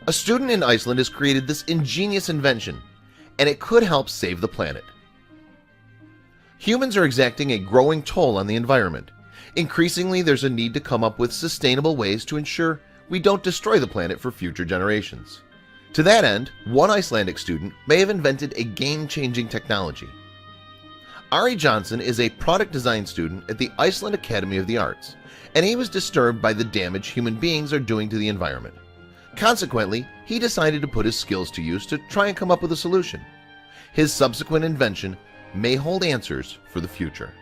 A student in Iceland has created this ingenious invention, and it could help save the planet. Humans are exacting a growing toll on the environment. Increasingly, there's a need to come up with sustainable ways to ensure we don't destroy the planet for future generations. To that end, one Icelandic student may have invented a game-changing technology. Ari Johnson is a product design student at the Iceland Academy of the Arts, and he was disturbed by the damage human beings are doing to the environment. Consequently, he decided to put his skills to use to try and come up with a solution. His subsequent invention may hold answers for the future.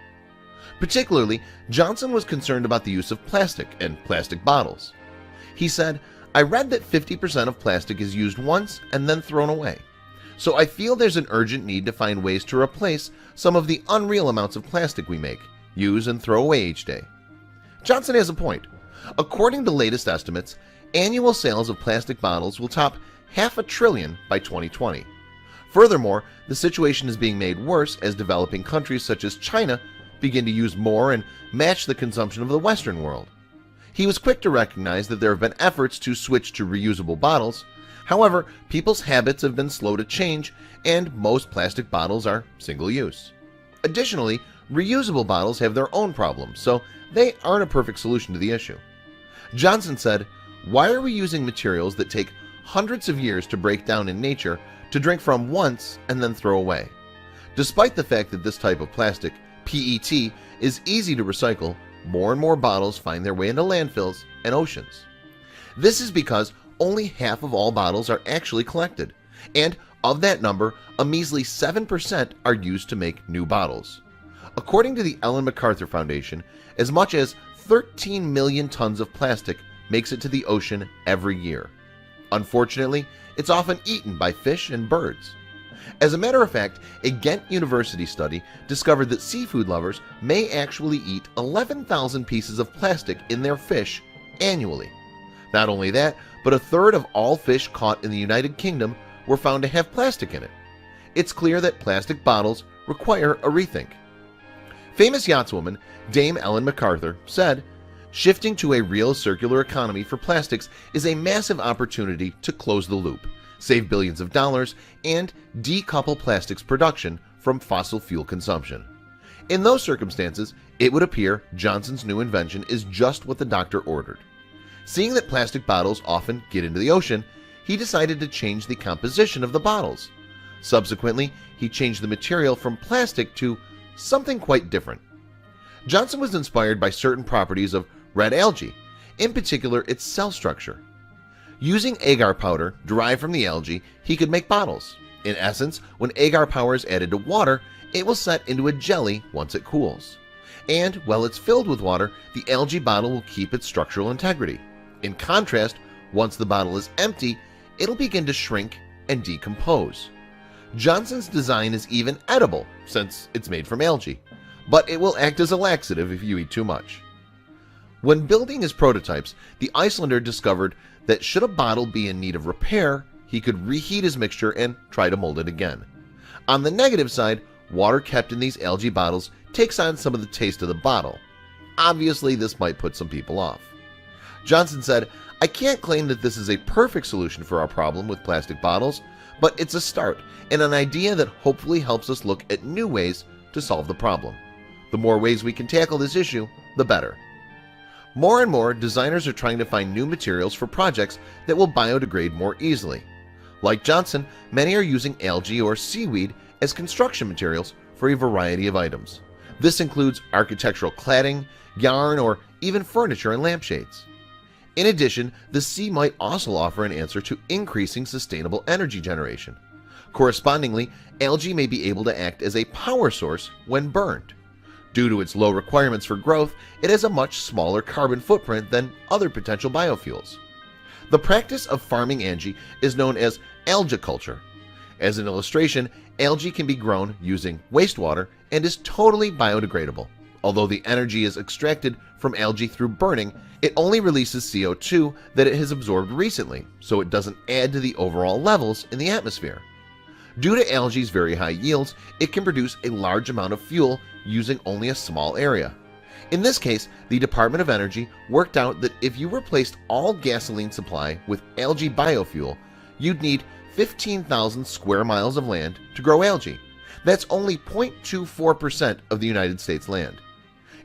Particularly, Johnson was concerned about the use of plastic and plastic bottles. He said, "I read that 50% of plastic is used once and then thrown away. So I feel there's an urgent need to find ways to replace some of the unreal amounts of plastic we make, use, and throw away each day." Johnson has a point. According to latest estimates, annual sales of plastic bottles will top $500 billion by 2020. Furthermore, the situation is being made worse as developing countries such as China begin to use more and match the consumption of the Western world. He was quick to recognize that there have been efforts to switch to reusable bottles. However, people's habits have been slow to change, and most plastic bottles are single-use. Additionally, reusable bottles have their own problems, so they aren't a perfect solution to the issue. Johnson said, "Why are we using materials that take hundreds of years to break down in nature to drink from once and then throw away? Despite the fact that this type of plastic, PET, is easy to recycle, more and more bottles find their way into landfills and oceans. This is because only half of all bottles are actually collected, and of that number, a measly 7% are used to make new bottles. According to the Ellen MacArthur Foundation, as much as 13 million tons of plastic makes it to the ocean every year. Unfortunately, it's often eaten by fish and birds. As a matter of fact, a Ghent University study discovered that seafood lovers may actually eat 11,000 pieces of plastic in their fish annually. Not only that, but a third of all fish caught in the United Kingdom were found to have plastic in it. It's clear that plastic bottles require a rethink. Famous yachtswoman Dame Ellen MacArthur said, "Shifting to a real circular economy for plastics is a massive opportunity to close the loop, save billions of dollars, and decouple plastics production from fossil fuel consumption." In those circumstances, it would appear Johnson's new invention is just what the doctor ordered. Seeing that plastic bottles often get into the ocean, he decided to change the composition of the bottles. Subsequently, he changed the material from plastic to something quite different. Johnson was inspired by certain properties of red algae, in particular its cell structure. Using agar powder derived from the algae, he could make bottles. In essence, when agar powder is added to water, it will set into a jelly once it cools. And while it's filled with water, the algae bottle will keep its structural integrity. In contrast, once the bottle is empty, it'll begin to shrink and decompose. Johnson's design is even edible since it's made from algae, but it will act as a laxative if you eat too much. When building his prototypes, the Icelander discovered that should a bottle be in need of repair, he could reheat his mixture and try to mold it again. On the negative side, water kept in these algae bottles takes on some of the taste of the bottle. Obviously, this might put some people off. Johnson said, "I can't claim that this is a perfect solution for our problem with plastic bottles, but it's a start and an idea that hopefully helps us look at new ways to solve the problem. The more ways we can tackle this issue, the better." More and more, designers are trying to find new materials for projects that will biodegrade more easily. Like Johnson, many are using algae or seaweed as construction materials for a variety of items. This includes architectural cladding, yarn, or even furniture and lampshades. In addition, the sea might also offer an answer to increasing sustainable energy generation. Correspondingly, algae may be able to act as a power source when burned. Due to its low requirements for growth, it has a much smaller carbon footprint than other potential biofuels. The practice of farming algae is known as algiculture. As an illustration, algae can be grown using wastewater and is totally biodegradable. Although the energy is extracted from algae through burning, it only releases CO2 that it has absorbed recently, so it doesn't add to the overall levels in the atmosphere. Due to algae's very high yields, it can produce a large amount of fuel using only a small area. In this case, the Department of Energy worked out that if you replaced all gasoline supply with algae biofuel, you'd need 15,000 square miles of land to grow algae. That's only 0.24% of the United States land.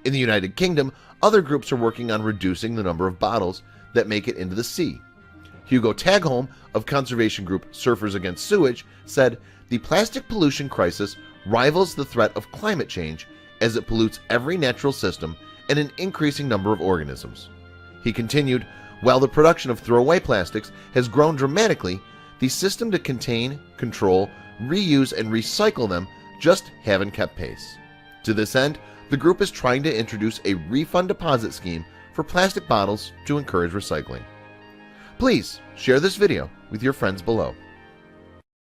In the United Kingdom, other groups are working on reducing the number of bottles that make it into the sea. Hugo Tagholm of conservation group Surfers Against Sewage said, "The plastic pollution crisis rivals the threat of climate change as it pollutes every natural system and an increasing number of organisms." He continued, "While the production of throwaway plastics has grown dramatically, the system to contain, control, reuse, and recycle them just haven't kept pace." To this end, the group is trying to introduce a refund deposit scheme for plastic bottles to encourage recycling. Please share this video with your friends below.